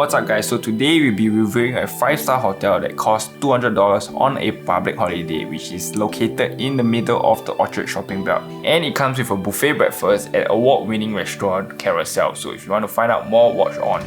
What's up guys, so today we'll be reviewing a 5-star hotel that costs $200 on a public holiday, which is located in the middle of the Orchard shopping belt. And it comes with a buffet breakfast at award-winning restaurant Carousel. So if you want to find out more, watch on.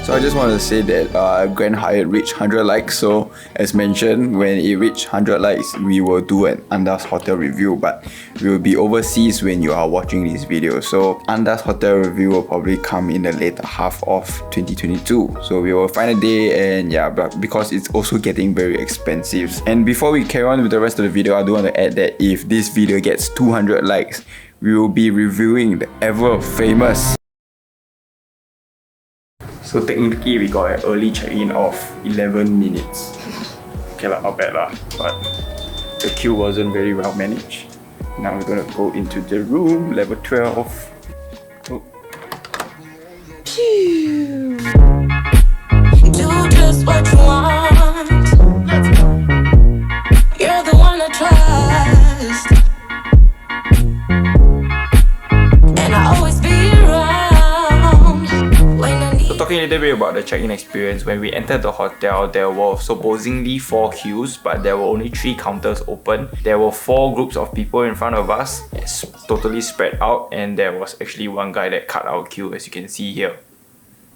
So I just want to say that Grand Hyatt reached 100 likes. So as mentioned, when it reached 100 likes, we will do an Anda's hotel review. But we will be overseas when you are watching this video. So Anda's hotel review will probably come in the later half of 2022. So we will find a day, and yeah, but because it's also getting very expensive. And before we carry on with the rest of the video, I do want to add that if this video gets 200 likes, we will be reviewing the ever famous. So technically we got an early check-in of 11 minutes. Okay lah, not bad lah, but the queue wasn't very well managed. Now we're gonna go into the room, level 12. Oh. Do just what you want. You're the one I trust, and I always be around when I need. So talking a little bit about the check-in experience, when we entered the hotel, there were supposedly 4 queues, but there were only 3 counters open. There were 4 groups of people in front of us. It's totally spread out, and there was actually one guy that cut our queue, as you can see here.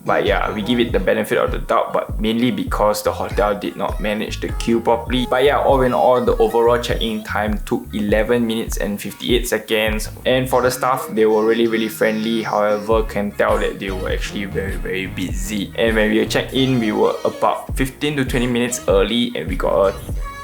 But yeah, we give it the benefit of the doubt, but mainly because the hotel did not manage the queue properly. But yeah, all in all, the overall check-in time took 11 minutes and 58 seconds. And for the staff, they were really friendly. However, can tell that they were actually very busy. And when we checked in, we were about 15 to 20 minutes early, and we got a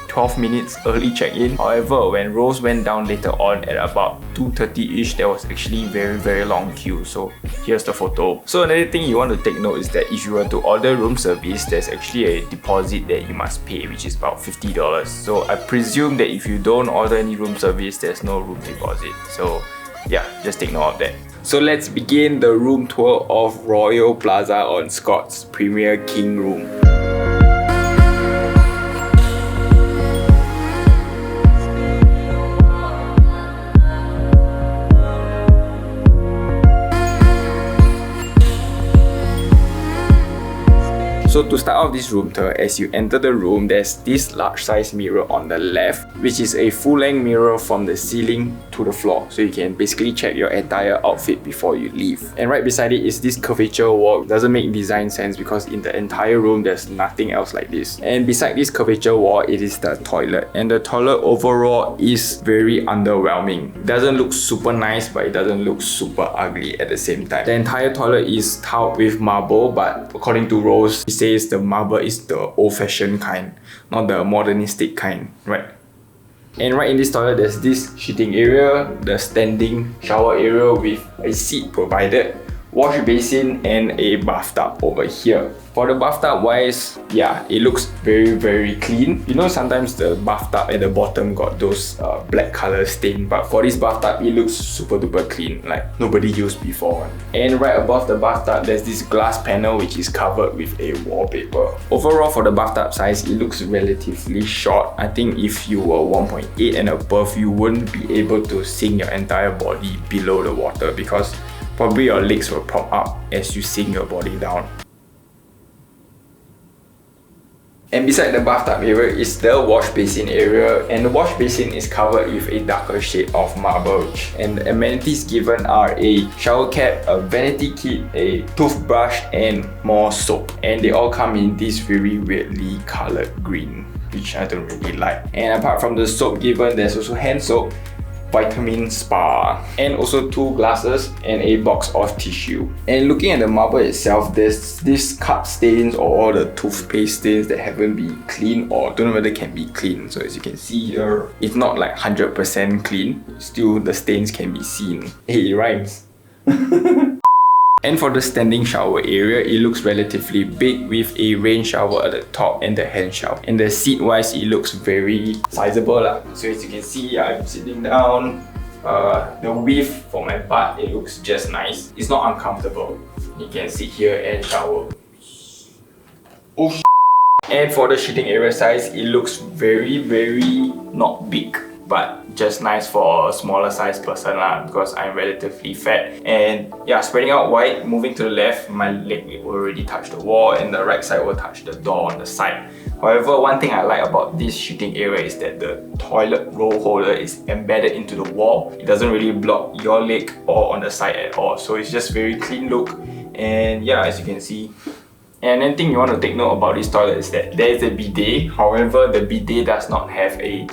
12 minutes early check-in. However, when Rose went down later on at about 2:30ish, there was actually very long queue. So here's the photo. So another thing you want to take note is that if you were to order room service, there's actually a deposit that you must pay, which is about $50. So I presume that if you don't order any room service, there's no room deposit. So yeah, just take note of that. So let's begin the room tour of Royal Plaza on Scott's Premier King Room. So to start off this room tour, as you enter the room, there's this large size mirror on the left, which is a full-length mirror from the ceiling to the floor. So you can basically check your entire outfit before you leave. And right beside it is this curvature wall. It doesn't make design sense because in the entire room, there's nothing else like this. And beside this curvature wall, it is the toilet. And the toilet overall is very underwhelming. It doesn't look super nice, but it doesn't look super ugly at the same time. The entire toilet is tiled with marble, but according to Rose, he says the marble is the old-fashioned kind, not the modernistic kind, right? And right in this toilet, there's this shitting area, the standing shower area with a seat provided, wash basin, and a bathtub over here. For the bathtub wise, yeah, it looks very clean. You know, sometimes the bathtub at the bottom got those black color stain, but for this bathtub, it looks super duper clean, like nobody used before. And right above the bathtub, there's this glass panel which is covered with a wallpaper. Overall, for the bathtub size, it looks relatively short. I think if you were 1.8 and above, you wouldn't be able to sink your entire body below the water because probably your legs will prop up as you sink your body down. And beside the bathtub area is the wash basin area, and the wash basin is covered with a darker shade of marble. And the amenities given are a shower cap, a vanity kit, a toothbrush, and more soap. And they all come in this very weirdly colored green, which I don't really like. And apart from the soap given, there's also hand soap, vitamin spa, and also 2 glasses and a box of tissue. And looking at the marble itself, there's this cut stains or all the toothpaste stains that haven't been clean or don't know whether can be clean. So as you can see here, it's not like 100% clean. Still, the stains can be seen. Hey, it rhymes. And for the standing shower area, it looks relatively big with a rain shower at the top and the hand shower. And the seat wise, it looks very sizable lah. So as you can see, I'm sitting down. The width for my butt, it looks just nice. It's not uncomfortable. You can sit here and shower. Oh, and for the shitting area size, it looks very not big, but just nice for a smaller size person lah, because I'm relatively fat. And yeah, spreading out wide, moving to the left, my leg will already touch the wall, and the right side will touch the door on the side. However, one thing I like about this shooting area is that the toilet roll holder is embedded into the wall. It doesn't really block your leg or on the side at all, so it's just very clean look. And yeah, as you can see. And another thing you want to take note about this toilet is that there is a bidet. However, the bidet does not have a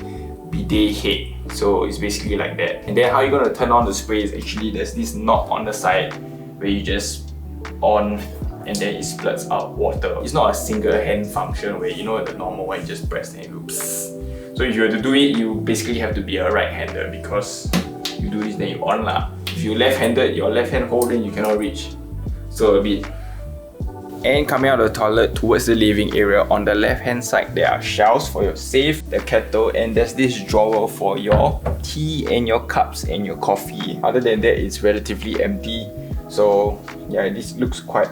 bidet head, so it's basically like that. And then how you're going to turn on the spray is actually there's this knob on the side where you just on, and then it splurts out water. It's not a single hand function where, you know, the normal one you just press and it loops. So if you were to do it, you basically have to be a right-hander, because you do this then you on lah. If you're left-handed, your left hand hold, then you cannot reach. So a bit. And coming out of the toilet towards the living area, on the left hand side there are shelves for your safe, the kettle, and there's this drawer for your tea and your cups and your coffee. Other than that, it's relatively empty. So yeah, this looks quite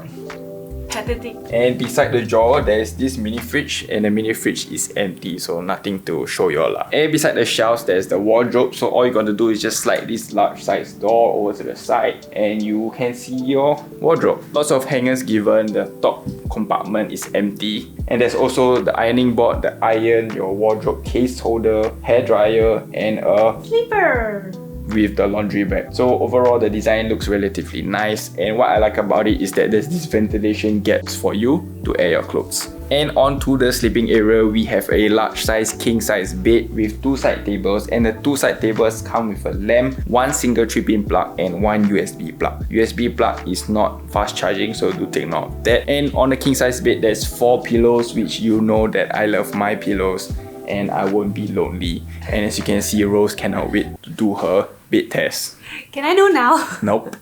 pathetic. And beside the drawer, there's this mini fridge, and the mini fridge is empty, so nothing to show you all lah. And beside the shelves, there's the wardrobe, so all you got to do is just slide this large size door over to the side and you can see your wardrobe. Lots of hangers given, the top compartment is empty, and there's also the ironing board, the iron, your wardrobe case holder, hair dryer, and a Slipper with the laundry bag. So overall, the design looks relatively nice, and what I like about it is that there's this ventilation gaps for you to air your clothes. And onto the sleeping area, we have a large size king size bed with 2 side tables, and the 2 side tables come with a lamp, 1 single 3-pin plug, and 1 USB plug. USB plug is not fast charging, so do take note of that. And on the king size bed, there's 4 pillows, which you know that I love my pillows and I won't be lonely. And as you can see, Rose cannot wait to do her bed test. Can I know now? Nope.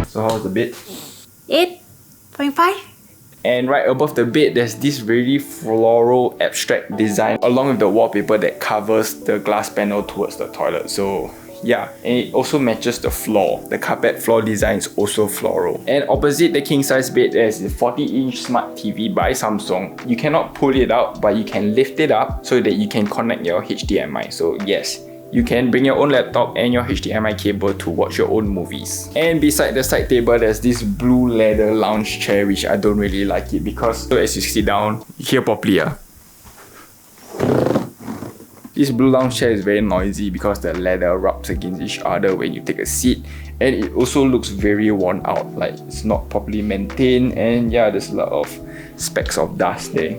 So how's the bed? 8.5. And right above the bed, there's this really floral abstract design along with the wallpaper that covers the glass panel towards the toilet. So yeah, and it also matches the floor. The carpet floor design is also floral. And opposite the king size bed, there's a 40-inch smart TV by Samsung. You cannot pull it out, but you can lift it up so that you can connect your HDMI. So yes, you can bring your own laptop and your HDMI cable to watch your own movies. And beside the side table, there's this blue leather lounge chair, which I don't really like it because so as you sit down, you hear properly. This blue lounge chair is very noisy because the leather rubs against each other when you take a seat, and it also looks very worn out, like it's not properly maintained, and yeah, there's a lot of specks of dust there.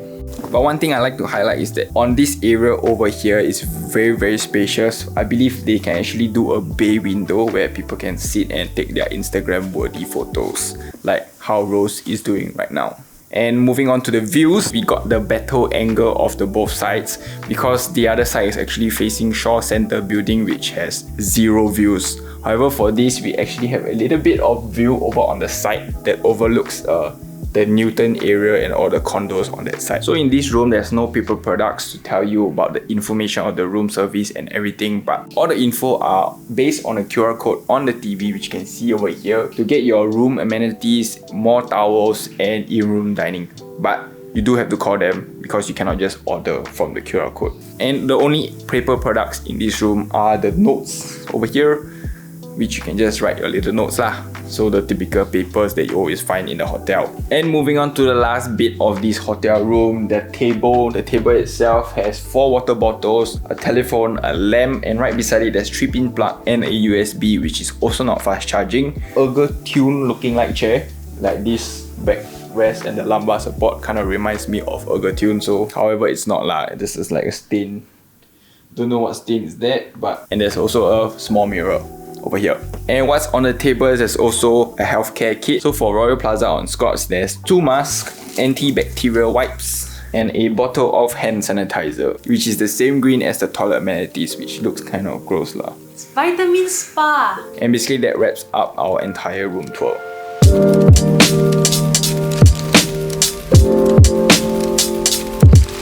But one thing I like to highlight is that on this area over here is very spacious. I believe they can actually do a bay window where people can sit and take their Instagram worthy photos, like how Rose is doing right now. And moving on to the views, we got the better angle of the both sides because the other side is actually facing Shaw Center building, which has 0 views. However, for this, we actually have a little bit of view over on the side that overlooks the Newton area and all the condos on that side. So in this room, there's no paper products to tell you about the information of the room service and everything, but all the info are based on a QR code on the TV, which you can see over here, to get your room amenities, more towels, and in-room dining. But you do have to call them because you cannot just order from the QR code. And the only paper products in this room are the notes over here, which you can just write your little notes lah. So the typical papers that you always find in the hotel. And moving on to the last bit of this hotel room, the table. The table itself has 4 water bottles, a telephone, a lamp, and right beside it there's 3-pin plug and a USB, which is also not fast charging. Ergotune looking like chair, like this backrest and the lumbar support kind of reminds me of Ergotune. So however, it's not lah. This is like a stain. Don't know what stain is that, but and there's also a small mirror over here. And what's on the table is there's also a healthcare kit. So for Royal Plaza on Scots, there's 2 masks, antibacterial wipes, and a bottle of hand sanitizer, which is the same green as the toilet amenities, which looks kind of gross lah. It's vitamin spa. And basically that wraps up our entire room tour.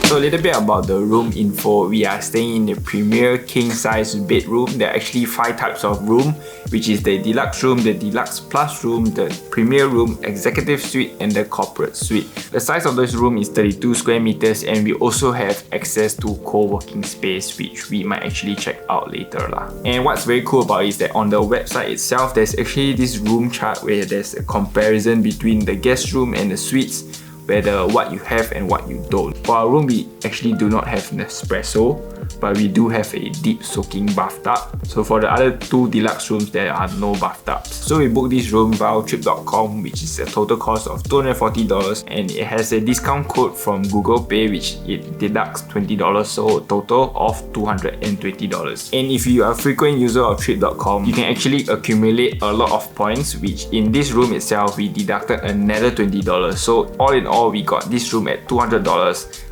So little bit about the room info. We are staying in the premier king size bedroom. There are actually 5 types of room, which is the deluxe room, the deluxe plus room, the premier room, executive suite, and the corporate suite. The size of this room is 32 square meters, and we also have access to co-working space, which we might actually check out later lah. And what's very cool about it is that on the website itself, there's actually this room chart where there's a comparison between the guest room and the suites, whether what you have and what you don't. For our room, we actually do not have Nespresso, but we do have a deep soaking bathtub. So for the other 2 deluxe rooms, there are no bathtubs. So we booked this room via trip.com, which is a total cost of $240, and it has a discount code from Google Pay, which it deducts $20, so a total of $220. And if you are a frequent user of trip.com, you can actually accumulate a lot of points, which in this room itself, we deducted another $20. So all in all, we got this room at $200,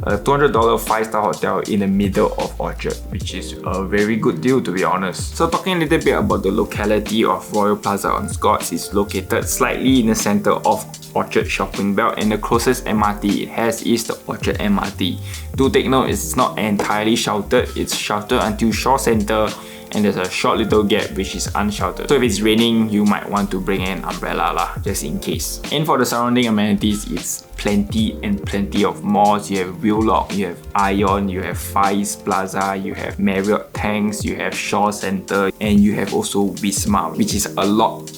a $200 5-star hotel in the middle of Orchard, which is a very good deal, to be honest. So talking a little bit about the locality of Royal Plaza on Scots, is located slightly in the center of Orchard shopping belt, and the closest MRT it has is the Orchard MRT. Do take note, it's not entirely sheltered, it's sheltered until Shaw Centre, and there's a short little gap which is unsheltered. So if it's raining, you might want to bring an umbrella lah, just in case. And for the surrounding amenities, it's plenty and plenty of malls. You have Wheelock, you have Ion, you have Far East Plaza, you have Marriott Tanks, you have Shaw Centre, and you have also Wisma, which is a lot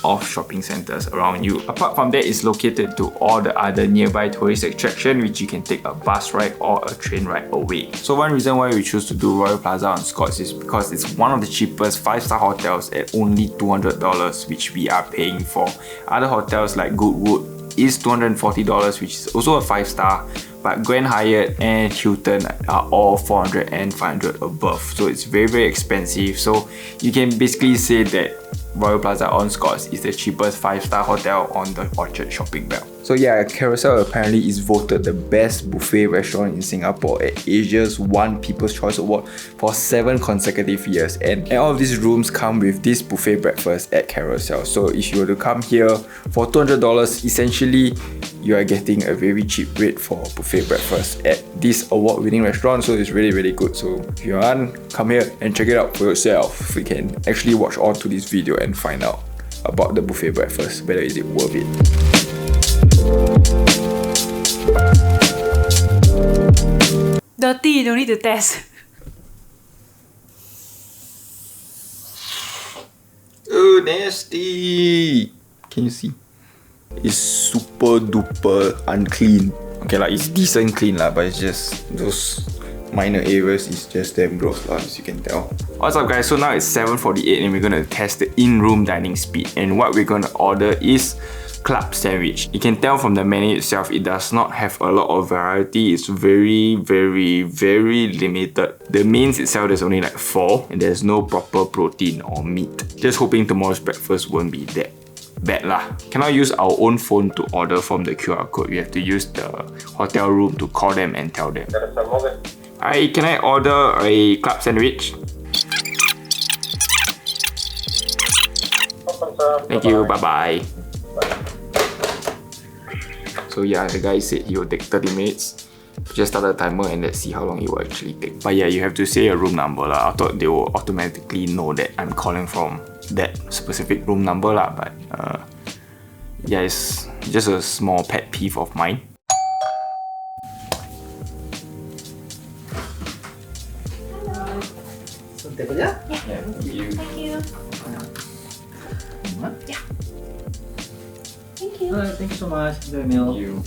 of shopping centres around you. Apart from that, it's located to all the other nearby tourist attraction, which you can take a bus ride or a train ride away. So one reason why we choose to do Royal Plaza on Scots is because it's one of the cheapest 5-star hotels at only $200, which we are paying for. Other hotels like Goodwood is $240, which is also a 5-star, but Grand Hyatt and Hilton are all $400 and $500 above, so it's very expensive. So you can basically say that Royal Plaza on Scots is the cheapest 5-star hotel on the Orchard shopping belt. So yeah, Carousel apparently is voted the best buffet restaurant in Singapore at Asia's One People's Choice Award for 7 consecutive years, and all of these rooms come with this buffet breakfast at Carousel. So if you were to come here for $200, essentially you are getting a very cheap rate for buffet breakfast at this award-winning restaurant, so it's really good. So if you want, come here and check it out for yourself. You can actually watch all to this video and find out about the buffet breakfast, whether is it worth it. Dirty, you don't need to test. Oh, nasty! Can you see? It's super duper unclean. Okay lah, it's decent clean lah, but it's just those minor areas is just damn gross lah, as you can tell. What's up guys, so now it's 7:48 and we're gonna test the in-room dining speed, and what we're gonna order is club sandwich. You can tell from the menu itself, it does not have a lot of variety. It's very limited. The mains itself, there's only like 4, and there's no proper protein or meat. Just hoping tomorrow's breakfast won't be that bad lah. Cannot use our own phone to order from the QR code. We have to use the hotel room to call them and tell them. Hi, can I order a club sandwich? Thank you, bye-bye. So yeah, the guy said he will take 30 minutes. Just start the timer and let's see how long it will actually take. But yeah, you have to say a room number lah. I thought they will automatically know that I'm calling from that specific room number lah. But yeah, it's just a small pet peeve of mine. So table ya? Yeah, thank you. Thank you. Yeah. Thank you. Alright, thank you so much. Enjoy the meal. Thank you.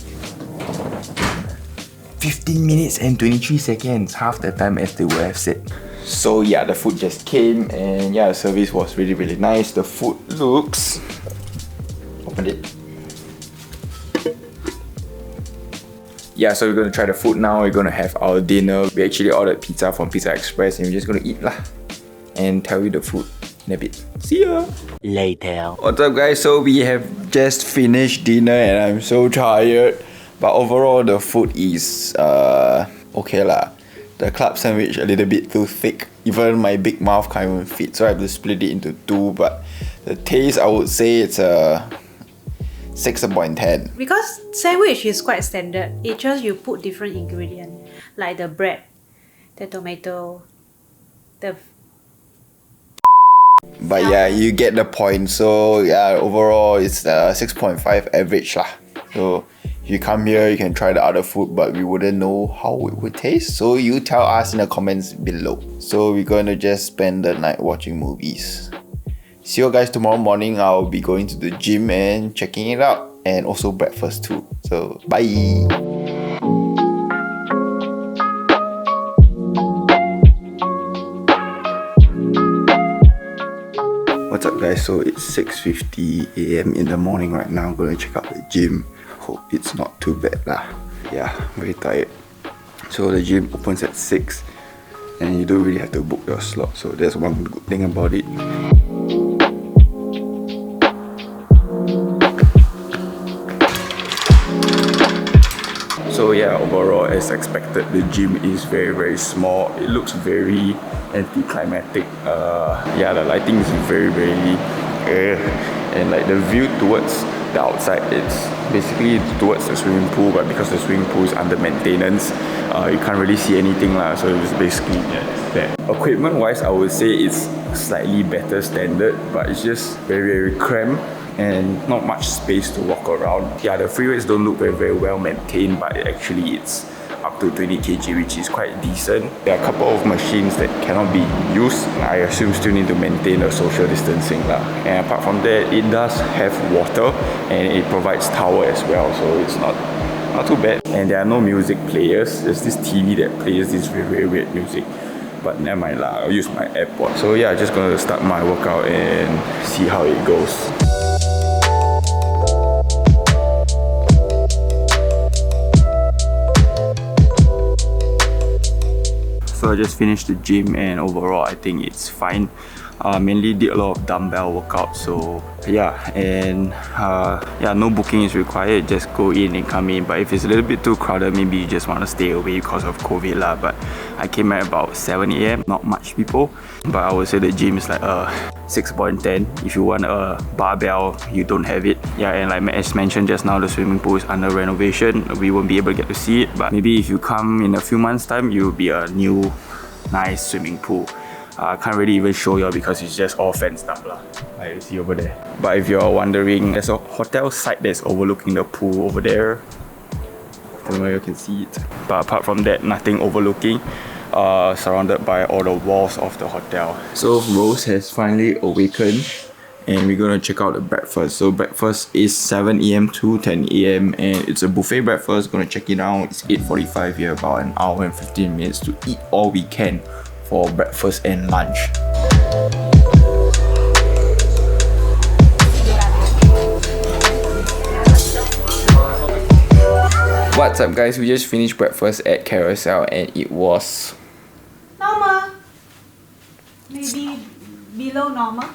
15 minutes and 23 seconds, half the time as they would have said. So yeah, the food just came, and yeah, the service was really nice. The food looks... Open it. Yeah, so we're gonna try the food now. We're gonna have our dinner. We actually ordered pizza from Pizza Express, and we're just gonna eat lah, and tell you the food in a bit. See ya! Later. What's up guys? So we have just finished dinner and I'm so tired. But overall the food is okay lah. The club sandwich a little bit too thick. Even my big mouth can't even fit, so I have to split it into 2. But the taste, I would say it's a 6 upon 10. Because sandwich is quite standard. It's just you put different ingredients. like the bread, the tomato, the But yeah, you get the point. So yeah, overall it's 6.5 average lah. So if you come here, you can try the other food, but we wouldn't know how it would taste. So you tell us in the comments below. So we're going to just spend the night watching movies. See you guys tomorrow morning. I'll be going to the gym and checking it out, and also breakfast too. So bye. What's up guys, so it's 6:50 AM in the morning right now. I'm gonna check out the gym. Hope it's not too bad lah. Yeah, very tired. So the gym opens at 6 and you don't really have to book your slot, so that's one good thing about it. So yeah, overall as expected, the gym is very small. It looks very anticlimactic. Yeah, the lighting is very and like the view towards the outside, it's basically towards the swimming pool, but because the swimming pool is under maintenance, you can't really see anything lah. So it's basically that. Equipment wise, I would say it's slightly better standard, but it's just very cramped and not much space to walk around. Yeah, the free weights don't look very well maintained, but actually it's up to 20 kg, which is quite decent. There are a couple of machines that cannot be used. I assume still need to maintain the social distancing lah. And apart from that, it does have water and it provides towel as well, so it's not too bad. And there are no music players. There's this TV that plays this very weird music, but never mind lah, I'll use my AirPod. So yeah, just gonna start my workout and see how it goes. So I just finished the gym and overall I think it's fine. Mainly did a lot of dumbbell workouts, so yeah, and yeah, no booking is required, just go in and come in. But if it's a little bit too crowded, maybe you just want to stay away because of COVID lah. But I came at about 7 AM, not much people, but I would say the gym is like 6.10. If you want a barbell, you don't have it. Yeah, and like as mentioned just now, the swimming pool is under renovation. We won't be able to get to see it, but maybe if you come in a few months time, you'll be a new nice swimming pool. I can't really even show you because it's just all fenced up lah, like you see over there. But if you're wondering, there's a hotel site that's overlooking the pool over there. I don't know if you can see it. But apart from that, nothing overlooking. Surrounded by all the walls of the hotel. So Rose has finally awakened and we're gonna check out the breakfast. So breakfast is 7 AM to 10 AM and it's a buffet breakfast. Gonna check it out. It's 8:45 here, about an hour and 15 minutes to eat all we can for breakfast and lunch. What's up guys, we just finished breakfast at Carousel and it was normal. Maybe below normal.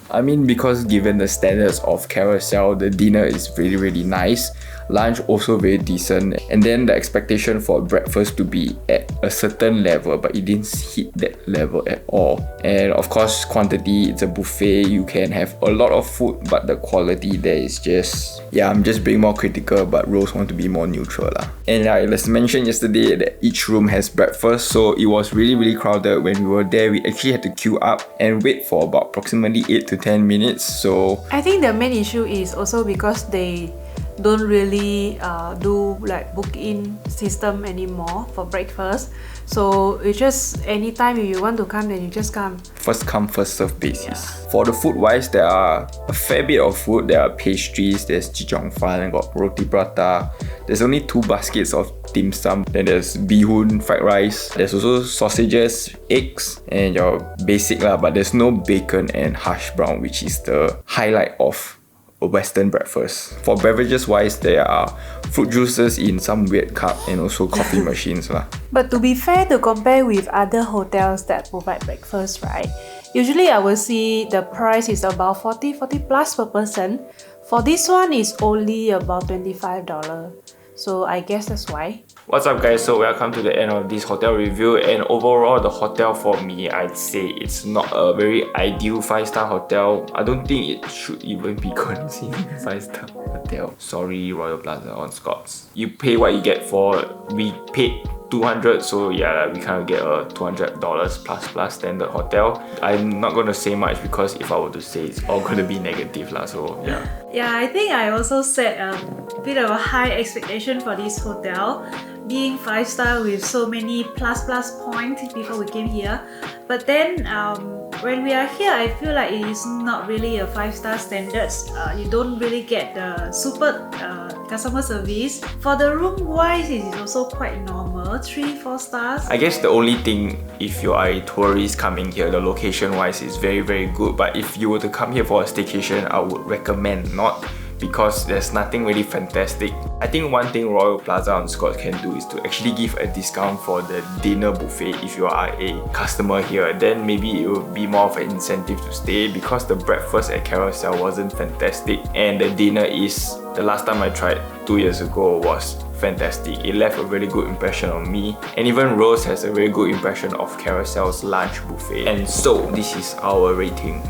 I mean, because given the standards of Carousel, the dinner is really nice. Lunch also very decent, and then the expectation for breakfast to be at a certain level, but it didn't hit that level at all. And of course, quantity, it's a buffet, you can have a lot of food, but the quality there is just, yeah, I'm just being more critical, but Rose want to be more neutral lah. And like let's mention yesterday that each room has breakfast, so it was really crowded. When we were there, we actually had to queue up and wait for about approximately 8 to 10 minutes. So I think the main issue is also because they don't really do like book-in system anymore for breakfast. So it's just anytime if you want to come, then you just come. First come, first serve basis. Yeah. For the food wise, there are a fair bit of food. There are pastries, there's chichong fan, got roti prata. There's only 2 baskets of dim sum. Then there's bihun, fried rice. There's also sausages, eggs, and your basic lah. But there's no bacon and hash brown, which is the highlight of a Western breakfast. For beverages wise, there are fruit juices in some weird cup and also coffee machines lah. But to be fair, to compare with other hotels that provide breakfast, right? Usually I will see the price is about 40 plus per person. For this one, it's only about $25. So I guess that's why. What's up guys, so welcome to the end of this hotel review, and overall the hotel for me, I'd say it's not a very ideal 5-star hotel. I don't think it should even be considered a 5-star hotel. Sorry Royal Plaza on Scots. You pay what you get for. We paid 200, so yeah, we kind of get a $200 plus standard hotel. I'm not going to say much because if I were to say, it's all going to be negative lah. So yeah. Yeah, I think I also set a bit of a high expectation for this hotel, being 5-star with so many plus points before we came here. But then when we are here, I feel like it is not really a 5-star standards. You don't really get the super customer service. For the room wise, it is also quite normal, 3-4 stars. I guess the only thing, if you are a tourist coming here, the location wise is very good. But if you were to come here for a staycation, I would recommend not, because there's nothing really fantastic. I think one thing Royal Plaza on Scotts can do is to actually give a discount for the dinner buffet if you are a customer here. Then maybe it will be more of an incentive to stay, because the breakfast at Carousel wasn't fantastic and the dinner is, the last time I tried 2 years ago, was fantastic. It left a really good impression on me, and even Rose has a very good impression of Carousel's lunch buffet. And so this is our rating.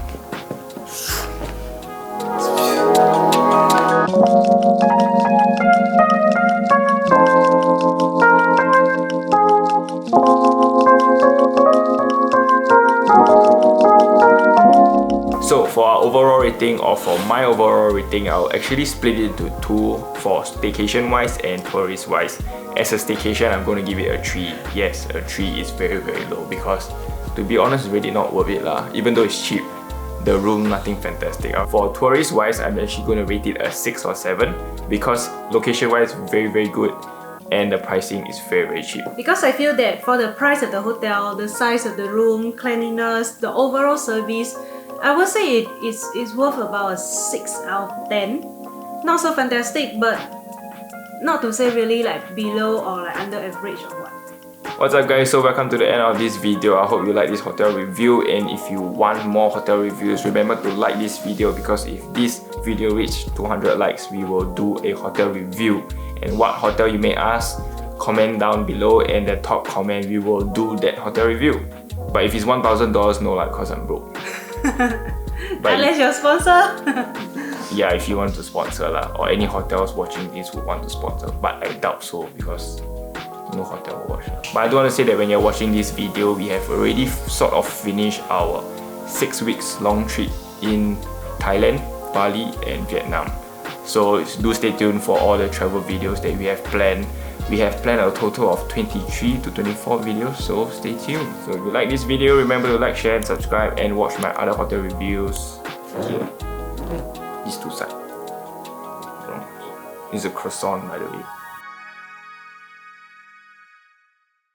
So for our overall rating, or for my overall rating, I'll actually split it into 2 for staycation wise and tourist wise. As a staycation, I'm going to give it a 3. Yes, a 3 is very low, because to be honest, it's really not worth it lah. Even though it's cheap, the room nothing fantastic. For tourist wise, I'm actually going to rate it a 6 or 7, because location wise very good, and the pricing is very cheap. Because I feel that for the price of the hotel, the size of the room, cleanliness, the overall service, I would say it's worth about a 6 out of 10. Not so fantastic, but not to say really like below or like under average or what. What's up guys, so welcome to the end of this video. I hope you like this hotel review, and if you want more hotel reviews, remember to like this video, because if this video reaches 200 likes, we will do a hotel review. And what hotel you may ask, comment down below, and the top comment we will do that hotel review. But if it's $1,000, no like, cause I'm broke. But unless you're a sponsor. yeah, if you want to sponsor lah, or any hotels watching this would want to sponsor, but I doubt so, because no hotel will watch. But I do want to say that when you're watching this video, we have already sort of finished our 6 weeks long trip in Thailand, Bali and Vietnam. So do stay tuned for all the travel videos that we have planned. We have planned a total of 23 to 24 videos, so stay tuned. So if you like this video, remember to like, share and subscribe, and watch my other hotel reviews here. These 2 sides. It's a croissant, by the way.